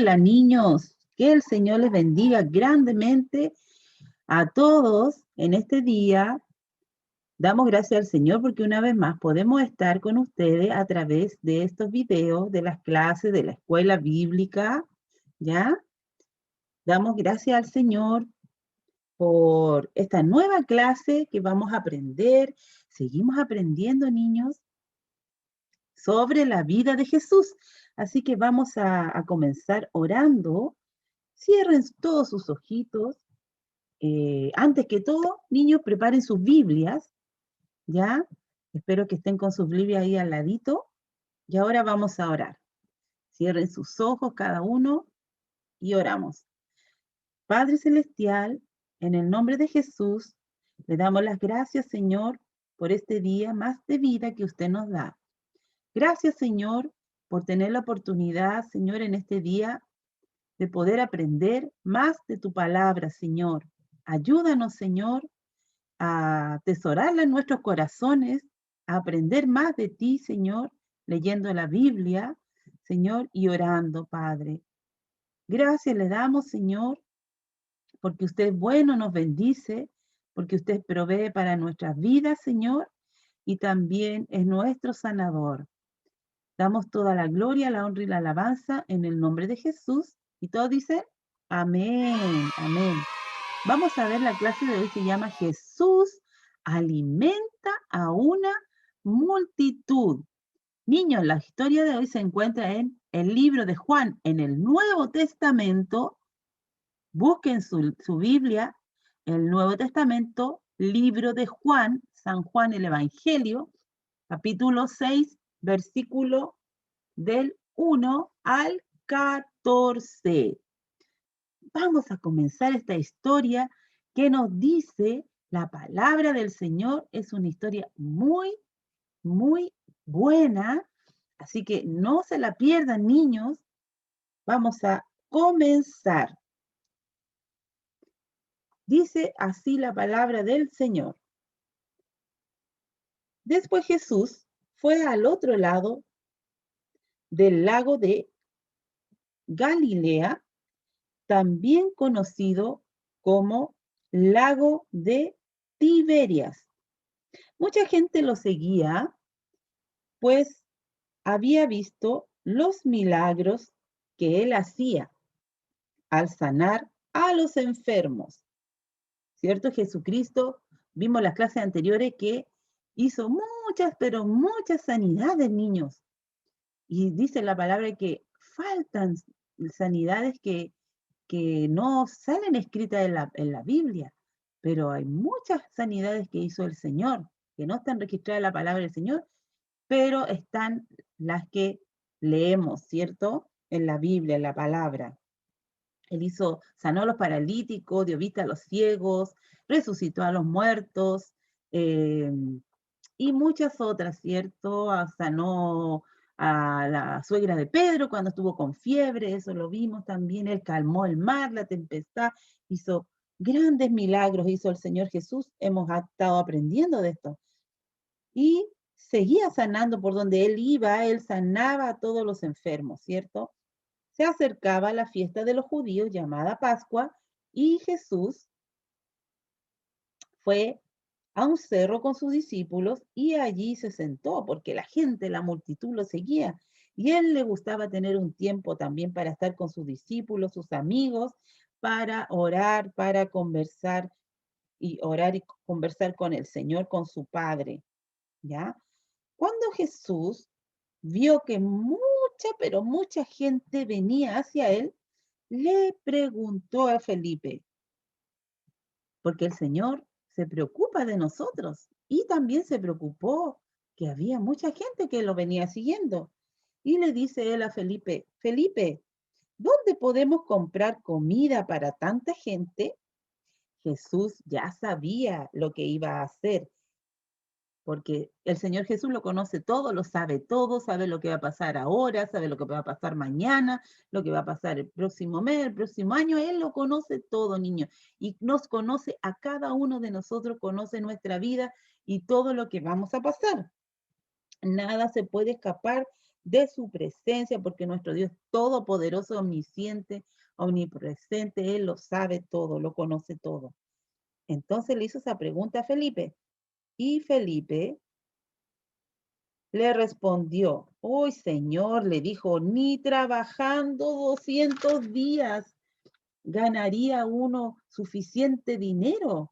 Hola, niños. Que el Señor les bendiga grandemente a todos en este día. Damos gracias al Señor porque una vez más podemos estar con ustedes a través de estos videos de las clases de la escuela bíblica, ¿ya? Damos gracias al Señor por esta nueva clase que vamos a aprender. Seguimos aprendiendo, niños, sobre la vida de Jesús. Así que vamos a comenzar orando. Cierren todos sus ojitos. Antes que todo, niños, preparen sus Biblias, ¿ya? Espero que estén con sus Biblias ahí al ladito. Y ahora vamos a orar. Cierren sus ojos cada uno y oramos. Padre Celestial, en el nombre de Jesús, le damos las gracias, Señor, por este día más de vida que usted nos da. Gracias, Señor, por tener la oportunidad, Señor, en este día de poder aprender más de tu palabra, Señor. Ayúdanos, Señor, a atesorarla en nuestros corazones, a aprender más de ti, Señor, leyendo la Biblia, Señor, y orando, Padre. Gracias le damos, Señor, porque usted es bueno, nos bendice, porque usted provee para nuestras vidas, Señor, y también es nuestro sanador. Damos toda la gloria, la honra y la alabanza en el nombre de Jesús. Y todos dicen, amén, amén. Vamos a ver, la clase de hoy se llama Jesús alimenta a una multitud. Niños, la historia de hoy se encuentra en el libro de Juan, en el Nuevo Testamento. Busquen su Biblia, el Nuevo Testamento, libro de Juan, San Juan el Evangelio, capítulo 6, versículo del 1 al 14. Vamos a comenzar esta historia que nos dice la palabra del Señor. Es una historia muy, muy buena. Así que no se la pierdan, niños. Vamos a comenzar. Dice así la palabra del Señor. Después Jesús fue al otro lado del lago de Galilea, también conocido como lago de Tiberias. Mucha gente lo seguía, pues había visto los milagros que él hacía al sanar a los enfermos. ¿Cierto? Jesucristo, vimos las clases anteriores que hizo muchas, pero muchas sanidades, niños. Y dice la palabra que faltan sanidades que no salen escritas en la Biblia, pero hay muchas sanidades que hizo el Señor, que no están registradas en la palabra del Señor, pero están las que leemos, ¿cierto? En la Biblia, en la palabra. Él sanó a los paralíticos, dio vista a los ciegos, resucitó a los muertos, y muchas otras, ¿cierto? Sanó a la suegra de Pedro cuando estuvo con fiebre, eso lo vimos también. Él calmó el mar, la tempestad, hizo grandes milagros, hizo el Señor Jesús. Hemos estado aprendiendo de esto. Y seguía sanando por donde él iba, él sanaba a todos los enfermos, ¿cierto? Se acercaba la fiesta de los judíos llamada Pascua y Jesús fue a un cerro con sus discípulos y allí se sentó porque la gente, la multitud lo seguía. Y él le gustaba tener un tiempo también para estar con sus discípulos, sus amigos, para orar, para conversar y orar y conversar con el Señor, con su Padre, ¿ya? Cuando Jesús vio que mucha, pero mucha gente venía hacia él, le preguntó a Felipe, porque el Señor se preocupa de nosotros y también se preocupó que había mucha gente que lo venía siguiendo. Y le dice él a Felipe, Felipe, ¿dónde podemos comprar comida para tanta gente? Jesús ya sabía lo que iba a hacer, porque el Señor Jesús lo conoce todo, sabe lo que va a pasar ahora, sabe lo que va a pasar mañana, lo que va a pasar el próximo mes, el próximo año. Él lo conoce todo, niño, y nos conoce a cada uno de nosotros, conoce nuestra vida y todo lo que vamos a pasar. Nada se puede escapar de su presencia, porque nuestro Dios es todopoderoso, omnisciente, omnipresente, Él lo sabe todo, lo conoce todo. Entonces le hizo esa pregunta a Felipe, y Felipe le respondió, uy, Señor, le dijo, ni trabajando 200 días ganaría uno suficiente dinero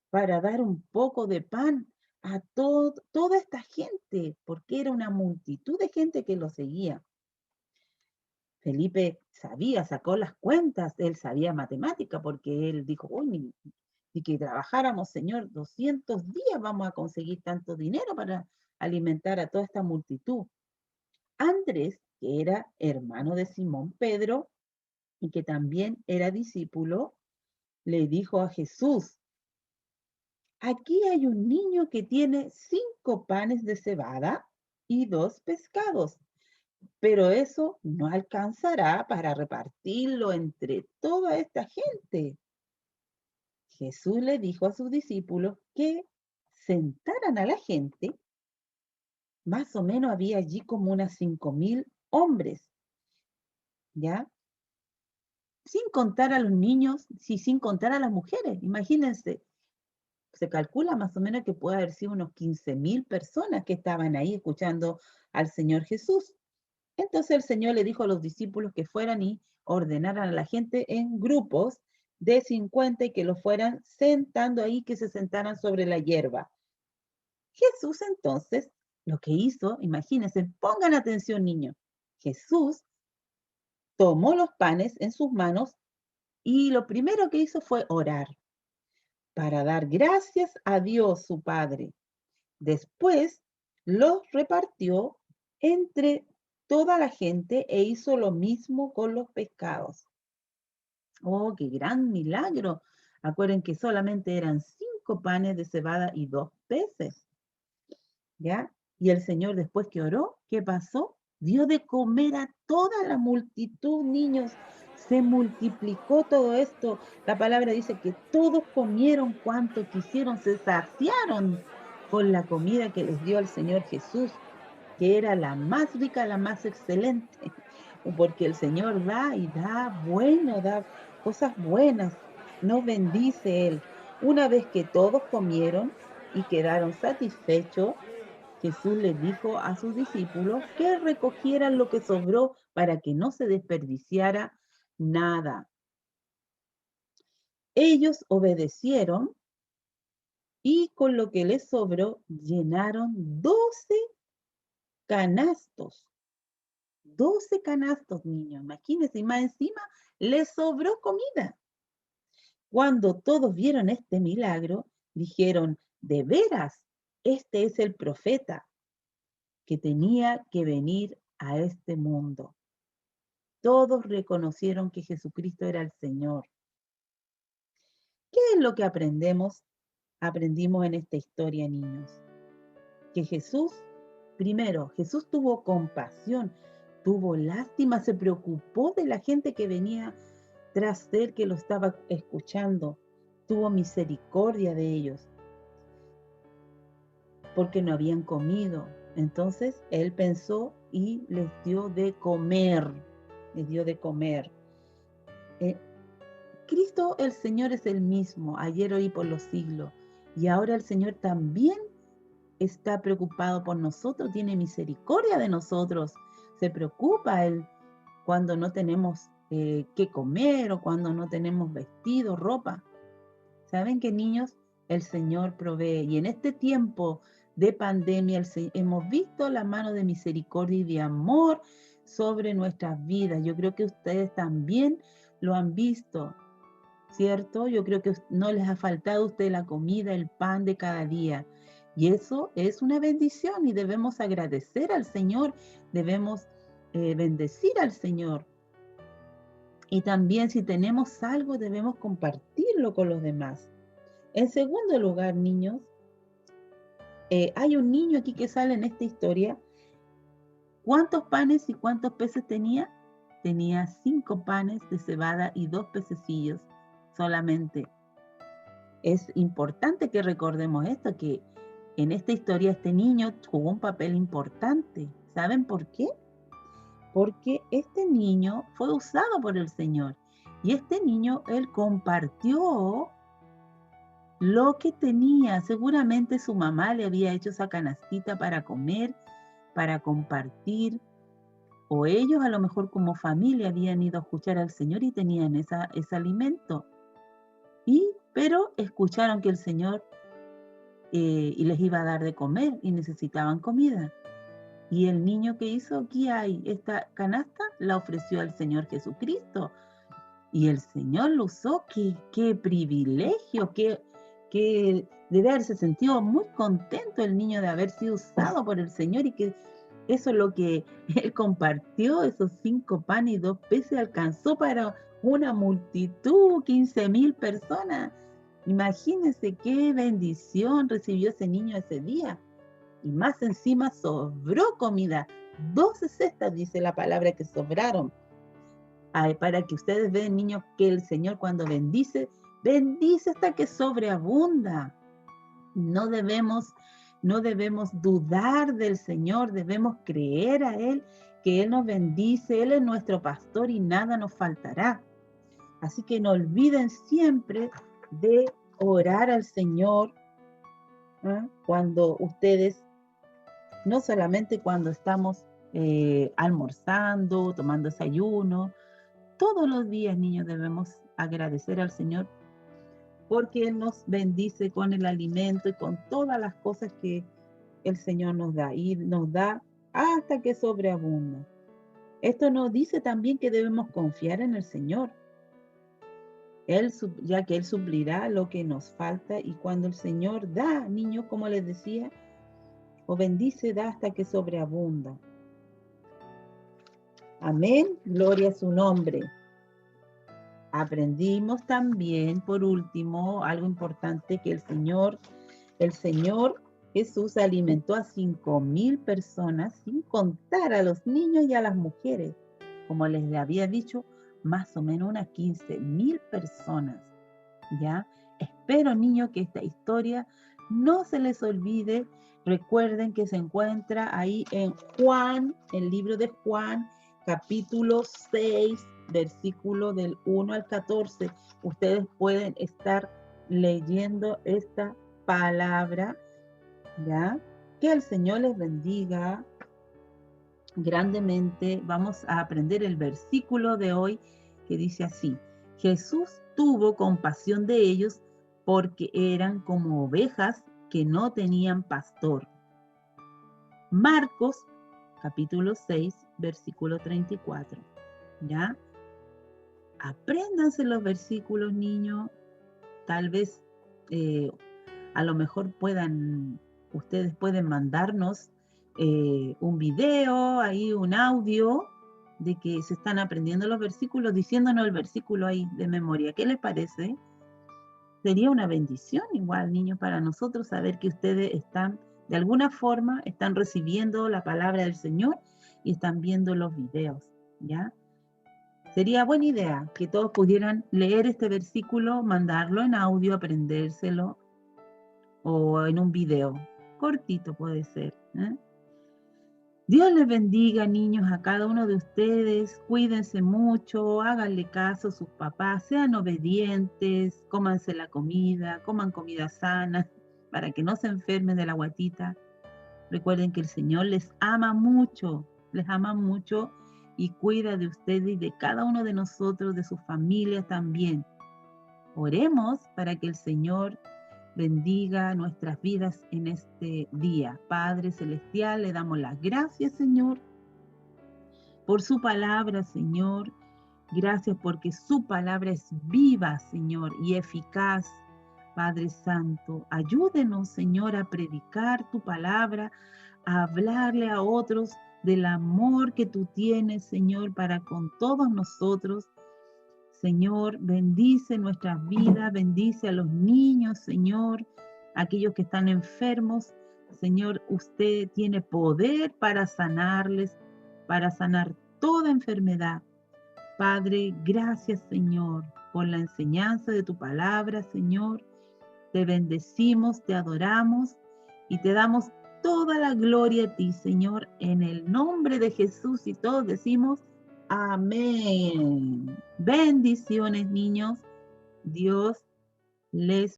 para dar un poco de pan a toda esta gente, porque era una multitud de gente que lo seguía. Felipe sabía, sacó las cuentas, él sabía matemática, porque él dijo, uy, ni que trabajáramos, Señor, 200 días vamos a conseguir tanto dinero para alimentar a toda esta multitud. Andrés, que era hermano de Simón Pedro y que también era discípulo, le dijo a Jesús, aquí hay un niño que tiene 5 panes de cebada y 2 pescados, pero eso no alcanzará para repartirlo entre toda esta gente. Jesús le dijo a sus discípulos que sentaran a la gente. Más o menos había allí como unas 5.000 hombres, ¿ya? Sin contar a los niños, sin contar a las mujeres. Imagínense, se calcula más o menos que puede haber sido unos 15.000 personas que estaban ahí escuchando al Señor Jesús. Entonces el Señor le dijo a los discípulos que fueran y ordenaran a la gente en grupos de 50 y que lo fueran sentando ahí, que se sentaran sobre la hierba. Jesús entonces lo que hizo, imagínense, pongan atención niños, Jesús tomó los panes en sus manos y lo primero que hizo fue orar para dar gracias a Dios su Padre. Después los repartió entre toda la gente e hizo lo mismo con los pescados. ¡Oh, qué gran milagro! Acuerden que solamente eran 5 panes de cebada y 2 peces, ¿ya? Y el Señor, después que oró, ¿qué pasó? Dio de comer a toda la multitud, niños. Se multiplicó todo esto. La palabra dice que todos comieron cuanto quisieron, se saciaron con la comida que les dio el Señor Jesús, que era la más rica, la más excelente, porque el Señor da y da bueno, da cosas buenas, nos bendice Él. Una vez que todos comieron y quedaron satisfechos, Jesús les dijo a sus discípulos que recogieran lo que sobró para que no se desperdiciara nada. Ellos obedecieron y con lo que les sobró llenaron 12 canastos. 12 canastos, niños, imagínense, y más encima les sobró comida. Cuando todos vieron este milagro, dijeron, de veras, este es el profeta que tenía que venir a este mundo. Todos reconocieron que Jesucristo era el Señor. ¿Qué es lo que aprendimos en esta historia, niños? Que Jesús, primero, Jesús tuvo compasión, tuvo lástima, se preocupó de la gente que venía tras él, que lo estaba escuchando, tuvo misericordia de ellos, porque no habían comido. Entonces él pensó y les dio de comer, les dio de comer. Cristo el Señor es el mismo, ayer, hoy y por los siglos. Y ahora el Señor también está preocupado por nosotros, tiene misericordia de nosotros. Se preocupa Él cuando no tenemos qué comer o cuando no tenemos vestido, ropa. ¿Saben qué, niños? El Señor provee. Y en este tiempo de pandemia hemos visto la mano de misericordia y de amor sobre nuestras vidas. Yo creo que ustedes también lo han visto, ¿cierto? Yo creo que no les ha faltado a ustedes la comida, el pan de cada día. Y eso es una bendición y debemos agradecer al Señor, debemos bendecir al Señor. Y también si tenemos algo, debemos compartirlo con los demás. En segundo lugar, niños, hay un niño aquí que sale en esta historia. ¿Cuántos panes y cuántos peces tenía? Tenía 5 panes de cebada y 2 pececillos solamente. Es importante que recordemos esto, que en esta historia este niño jugó un papel importante. ¿Saben por qué? Porque este niño fue usado por el Señor. Y este niño, él compartió lo que tenía. Seguramente su mamá le había hecho esa canastita para comer, para compartir. O ellos a lo mejor como familia habían ido a escuchar al Señor y tenían ese alimento. Pero escucharon que el Señor y les iba a dar de comer y necesitaban comida. Y el niño que hizo, aquí hay esta canasta, la ofreció al Señor Jesucristo. Y el Señor lo usó. Qué privilegio, que debe haberse sentido muy contento el niño de haber sido usado por el Señor, y que eso es lo que él compartió, esos 5 panes y 2 peces alcanzó para una multitud, 15.000 personas. Imagínense qué bendición recibió ese niño ese día. Y más encima sobró comida. 12 cestas dice la palabra que sobraron. Ay, para que ustedes vean, niños, que el Señor cuando bendice, bendice hasta que sobreabunda. No debemos dudar del Señor, debemos creer a Él, que Él nos bendice, Él es nuestro pastor y nada nos faltará. Así que no olviden siempre de orar al Señor, ¿eh? Cuando ustedes, no solamente cuando estamos almorzando, tomando desayuno, todos los días, niños, debemos agradecer al Señor porque Él nos bendice con el alimento y con todas las cosas que el Señor nos da, y nos da hasta que sobreabunda. Esto nos dice también que debemos confiar en el Señor, ya que Él suplirá lo que nos falta. Y cuando el Señor da, niños, como les decía, o bendice, da hasta que sobreabunda. Amén, gloria a su nombre. Aprendimos también, por último, algo importante, que el Señor Jesús alimentó a 5.000 personas, sin contar a los niños y a las mujeres. Como les había dicho, más o menos unas 15.000 personas, ¿ya? Espero, niños, que esta historia no se les olvide. Recuerden que se encuentra ahí en Juan, el libro de Juan, capítulo 6, versículo del 1 al 14. Ustedes pueden estar leyendo esta palabra, ¿ya? Que el Señor les bendiga grandemente. Vamos a aprender el versículo de hoy, que dice así: Jesús tuvo compasión de ellos porque eran como ovejas que no tenían pastor. Marcos, capítulo 6, versículo 34. ¿Ya? Apréndanse los versículos, niños. Tal vez a lo mejor ustedes pueden mandarnos un video, ahí un audio de que se están aprendiendo los versículos, diciéndonos el versículo ahí de memoria. ¿Qué les parece? Sería una bendición igual, niños, para nosotros saber que ustedes están, de alguna forma, están recibiendo la palabra del Señor y están viendo los videos, ¿ya? Sería buena idea que todos pudieran leer este versículo, mandarlo en audio, aprendérselo, o en un video, cortito puede ser, ¿eh? Dios les bendiga, niños, a cada uno de ustedes. Cuídense mucho, háganle caso a sus papás, sean obedientes, cómanse la comida, coman comida sana, para que no se enfermen de la guatita. Recuerden que el Señor les ama mucho y cuida de ustedes y de cada uno de nosotros, de sus familias también. Oremos para que el Señor bendiga nuestras vidas en este día. Padre Celestial, le damos las gracias, Señor, por su palabra, Señor. Gracias porque su palabra es viva, Señor, y eficaz. Padre Santo, ayúdenos, Señor, a predicar tu palabra, a hablarle a otros del amor que tú tienes, Señor, para con todos nosotros. Señor, bendice nuestras vidas, bendice a los niños, Señor, aquellos que están enfermos. Señor, usted tiene poder para sanarles, para sanar toda enfermedad. Padre, gracias, Señor, por la enseñanza de tu palabra, Señor. Te bendecimos, te adoramos y te damos toda la gloria a ti, Señor, en el nombre de Jesús. Y todos decimos amén. Bendiciones, niños. Dios les